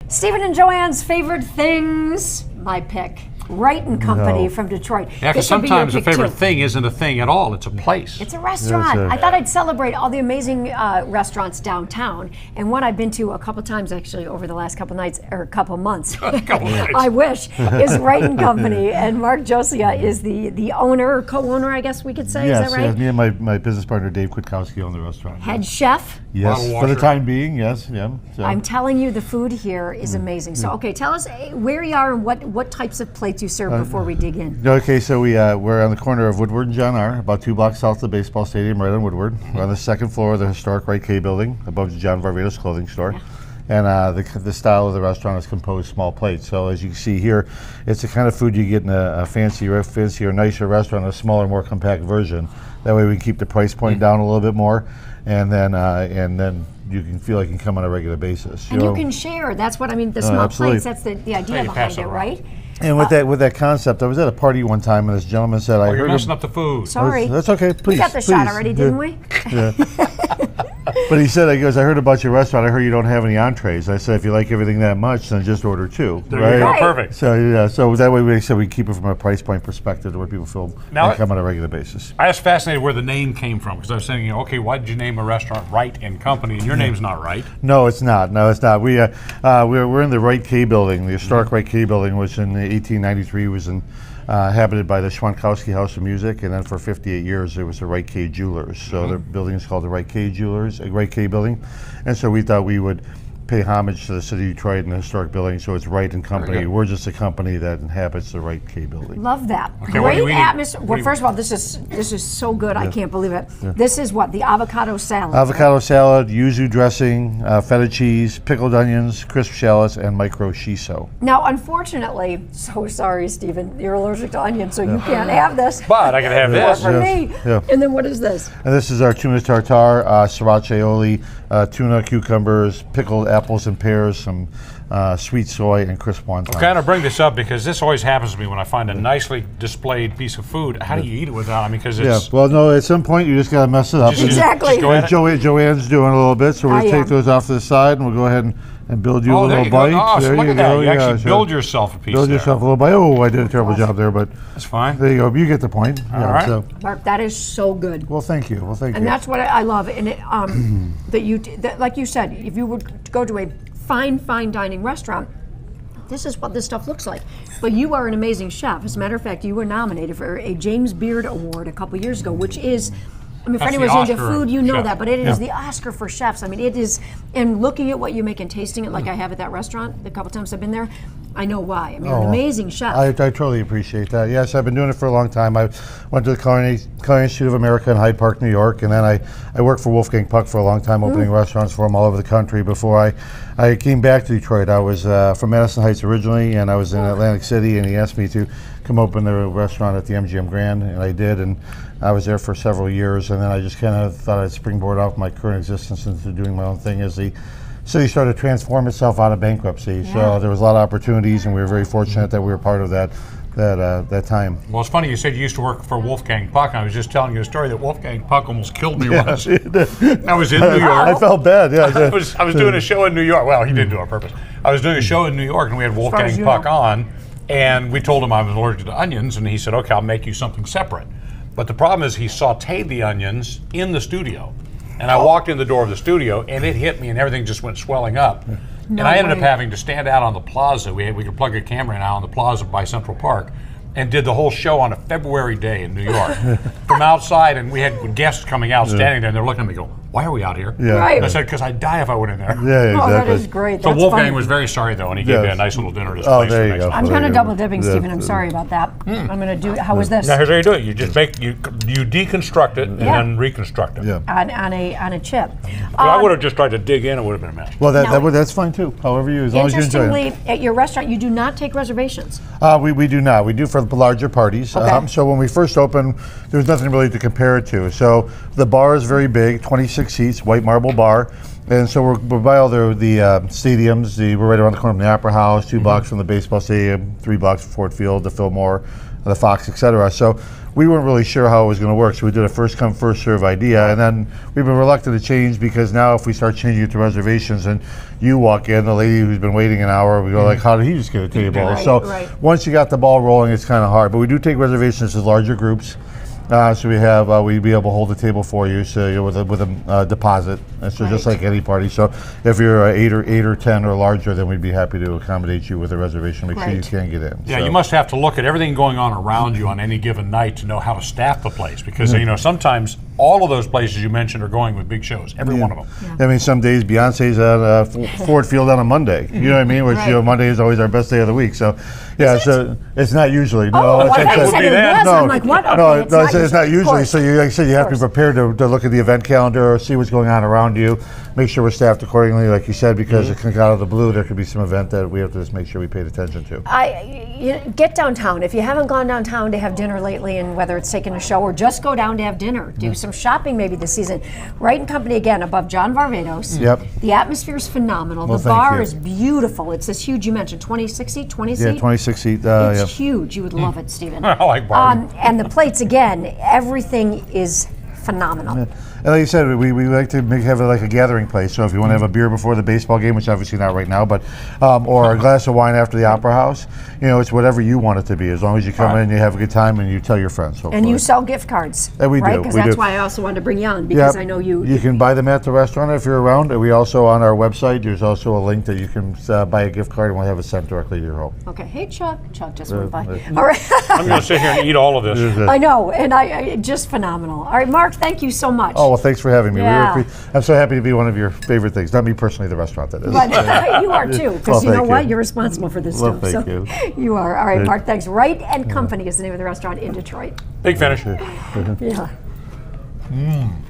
Stephen and JoAnne's favorite things. My pick. Wright and Company from Detroit. Yeah, because sometimes a favorite thing isn't a thing at all. It's a place. It's a restaurant. I thought I'd celebrate all the amazing restaurants downtown. And one I've been to a couple times actually over the last couple nights or couple months. I wish is Wright and Company. And Mark Josia is the owner, co-owner, I guess we could say. Yes, is that right? Me and my business partner Dave Kwiatkowski own the restaurant. Head chef. Yes, for the time being, yes. Yeah. So. I'm telling you, the food here is amazing. So, okay, tell us where you are and what types of plates you serve before we dig in. Okay, so we're on the corner of Woodward and John R., about 2 blocks south of the baseball stadium, right on Woodward. We're on the second floor of the historic Wright K building, above the John Varvatos clothing store. Yeah. And the style of the restaurant is composed small plates. So as you can see here, it's the kind of food you get in a fancier, nicer restaurant, a smaller, more compact version. That way we can keep the price point down a little bit more, and then you can feel like you can come on a regular basis. And you can share. That's what I mean. The small plates. That's the idea behind it, right? And with that concept, I was at a party one time, and this gentleman said, "I heard you're messing up the food." Sorry, that's okay. Please, we got the shot already, didn't we? Yeah. But he said, "I heard about your restaurant. I heard you don't have any entrees." I said, "If you like everything that much, then just order 2." There you go. Perfect. So yeah, so that way we said we keep it from a price point perspective to where people feel they come on a regular basis. I was fascinated where the name came from because I was saying, okay, why did you name a restaurant Wright and Company? And your name's not Wright. No, it's not. We're in the Wright K building, the historic Wright K building, which in 1893 was inhabited by the Schwankowski House of Music, and then for 58 years it was the Wright K Jewelers. So the building is called the Wright K Jewelers, Wright K building, and so we thought we would pay homage to the city of Detroit and the historic building. So it's Wright and Company. We're just a company that inhabits the Wright K building. Love that. Okay, great atmosphere. Well, first of all, this is so good. I can't believe it. Yeah. This is what, the avocado salad. Avocado salad, yuzu dressing, feta cheese, pickled onions, crisp shallots, and micro shiso. Now, unfortunately, so sorry, Stephen, you're allergic to onions, so you can't have this. But I can have this. For me. Yeah. And then what is this? And this is our tuna tartare, sriracha aioli, tuna, cucumbers, pickled apples and pears, some sweet soy, and crisp wontons. I kind of bring this up because this always happens to me when I find a nicely displayed piece of food. How do you eat it without? I mean, because it's... Yeah, well, no, at some point you just got to mess it up. Exactly. JoAnne's doing a little bit, so we'll take those off to the side, and we'll go ahead and build you a little bite. Oh, there look you at that. go. You actually build yourself a piece. Build yourself a little bite. Oh, I did a terrible job there, but that's fine. There you go. You get the point. All right. So. Mark, that is so good. Well, thank you. And that's what I love. And it, that like you said, if you would go to a fine dining restaurant, this is what this stuff looks like. But you are an amazing chef. As a matter of fact, you were nominated for a James Beard Award a couple years ago, which is, I mean, if anyone's into food, you know that, but it is the Oscar for chefs. I mean, it is, and looking at what you make and tasting it like I have at that restaurant the couple times I've been there, I know why. I mean, you're an amazing chef. I totally appreciate that. Yes, I've been doing it for a long time. I went to the Culinary Institute of America in Hyde Park, New York, and then I worked for Wolfgang Puck for a long time, opening restaurants for him all over the country. Before I came back to Detroit, I was from Madison Heights originally, and I was in Atlantic City, and he asked me to come open the restaurant at the MGM Grand, and I did, and I was there for several years, and then I just kind of thought I'd springboard off my current existence into doing my own thing as the city started to transform itself out of bankruptcy. Yeah. So there was a lot of opportunities, and we were very fortunate that we were part of that time. Well, it's funny you said you used to work for Wolfgang Puck. I was just telling you a story that Wolfgang Puck almost killed me once. I was in New York. I felt bad. Yeah, I was doing a show in New York. Well, he didn't do it on purpose. I was doing a show in New York, and we had Wolfgang Puck on, and we told him I was allergic to onions, and he said, "Okay, I'll make you something separate." But the problem is he sauteed the onions in the studio. And I walked in the door of the studio, and it hit me, and everything just went swelling up. And I ended up having to stand out on the plaza. We could plug a camera in out on the plaza by Central Park, and did the whole show on a February day in New York from outside. And we had guests coming out, standing there, and they're looking at me, going, "Why are we out here?" Yeah. Right. And I said, "Because I'd die if I went in there." Yeah, exactly. Oh, that is great. So That's Wolfgang funny. was very sorry, though, and he gave me a nice little dinner at his Oh, place. there you go. I'm kind of double dipping, Stephen. I'm sorry about that. I'm going to do. How was this? Now here's how you do it. You just you deconstruct it and then reconstruct it. Yeah. On a chip. If I would have just tried to dig in, it would have been a mess. Well, that's fine too. However you, as long as you enjoy it. Interestingly, at your restaurant, you do not take reservations. We do not. We do for the larger parties. Okay. So when we first opened, there was nothing really to compare it to. So the bar is very big, 26 seats, white marble bar. And so we're by all the stadiums. We're right around the corner from the Opera House, 2 blocks from the baseball stadium, 3 blocks from Ford Field, the Fillmore, the Fox, etc. So we weren't really sure how it was going to work. So we did a first come, first serve idea, and then we've been reluctant to change because now if we start changing it to reservations and you walk in, the lady who's been waiting an hour, we go like, how did he just get a table? Right, so right. once you got the ball rolling, it's kind of hard. But we do take reservations to larger groups. So we have we'd be able to hold the table for you, so you're with a deposit, and so just like any party. So if you're 8 or 10 or larger, then we'd be happy to accommodate you with a reservation. Make sure you can get in. Yeah, so. you must have to look at everything going on around you on any given night to know how to staff the place, because you know sometimes all of those places you mentioned are going with big shows, every one of them. I mean, some days Beyonce's at Ford Field on a Monday. You know what I mean? Which Monday is always our best day of the week. So yeah, so it's not usually. No, Oh, I thought you said it was. I'm like, what? Okay, no, it's not usually. Of So you, like I said, you have to be prepared to look at the event calendar, see what's going on around you, make sure we're staffed accordingly, like you said, because it can come out of the blue. There could be some event that we have to just make sure we paid attention to. Get downtown. If you haven't gone downtown to have dinner lately, and whether it's taking a show or just go down to have dinner, do some shopping maybe this season. Wright and Company, again, above John Varvatos. Yep. The atmosphere is phenomenal. Well, the bar you. is beautiful. It's this huge, you mentioned, 26 seat? Yeah, 26 seat. It's huge. You would love it, Stephen. I like bars. And the plates, again, everything is phenomenal. And like you said, we like to have it like a gathering place. So if you want to have a beer before the baseball game, which obviously not right now, but or a glass of wine after the Opera House, you know, it's whatever you want it to be. As long as you come in, you have a good time, and you tell your friends. Hopefully. And you sell gift cards, And we right? do, Because we that's do. why I also wanted to bring you on, because I know you. You can buy them at the restaurant if you're around. And we also, on our website, there's also a link that you can buy a gift card, and we'll have it sent directly to your home. Okay, hey Chuck. Chuck just went by. All right. I'm going to sit here and eat all of this. I know, and I just phenomenal. All right, Mark, thank you so much. Oh, well, thanks for having me. Yeah. I'm so happy to be one of your favorite things. Not me personally, the restaurant, that is. But you are too, because Well, you know thank what? you. You're responsible for this Well, stuff. thank so you are. All right, Yeah. Mark, thanks. Wright and Company is the name of the restaurant in Detroit. Big finish. Yeah.